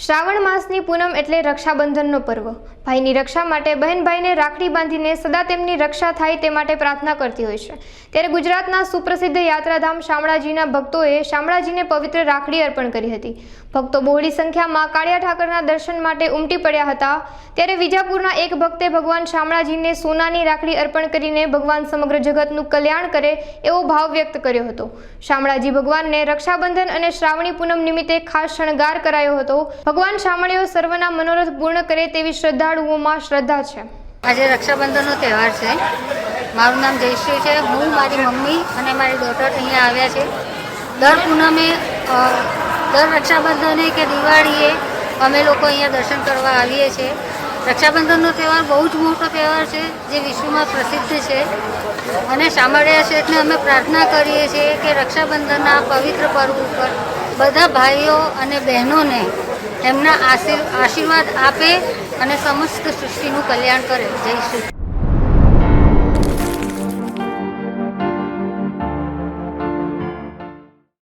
શ્રાવણ માસની પૂનમ એટલે રક્ષાબંધનનો પર્વ। ભાઈની રક્ષા માટે બહેન ભાઈને રાખડી બાંધીને સદા તેમની રક્ષા થાય તે માટે પ્રાર્થના કરતી હોય છે। ત્યારે ગુજરાતના સુપ્રસિદ્ધ યાત્રાધામ શામળાજીના ભક્તોએ શામળાજીને પવિત્ર રાખડી અર્પણ કરી હતી। ભક્તો બહોળી સંખ્યામાં કાળિયા ઠાકરના દર્શન માટે ઉમટી પડ્યા હતા। ત્યારે વિજાપુરના એક ભક્તે ભગવાન શામળાજીને સોનાની રાખડી અર્પણ કરીને ભગવાન સમગ્ર જગતનું કલ્યાણ કરે એવો ભાવ વ્યક્ત કર્યો હતો। શામળાજી ભગવાનને રક્ષાબંધન અને શ્રાવણી પૂનમ નિમિત્તે ખાસ શણગાર કરાયો હતો। ભગવાન શામળીઓ સર્વના મનોરથ પૂર્ણ કરે તેવી શ્રદ્ધાળુઓમાં શ્રદ્ધા છે। આજે રક્ષાબંધનનો તહેવાર છે। મારું નામ જયશ્રી છે। હું, મારી મમ્મી અને મારી ડોટર અહીંયા આવ્યા છે। દર પૂનમે દર રક્ષાબંધને કે દિવાળીએ અમે લોકો અહીંયા દર્શન કરવા આવીએ છીએ। રક્ષાબંધનનો તહેવાર બહુ જ મોટો તહેવાર છે જે વિશ્વમાં પ્રસિદ્ધ છે અને શામળિયા શેઠને અમે પ્રાર્થના કરીએ છીએ કે રક્ષાબંધનના પવિત્ર પર્વ ઉપર બધા ભાઈઓ અને બહેનોને એમના આશીર્વાદ આપે અને સમસ્ત સૃષ્ટિનું કલ્યાણ કરે। જય શ્રી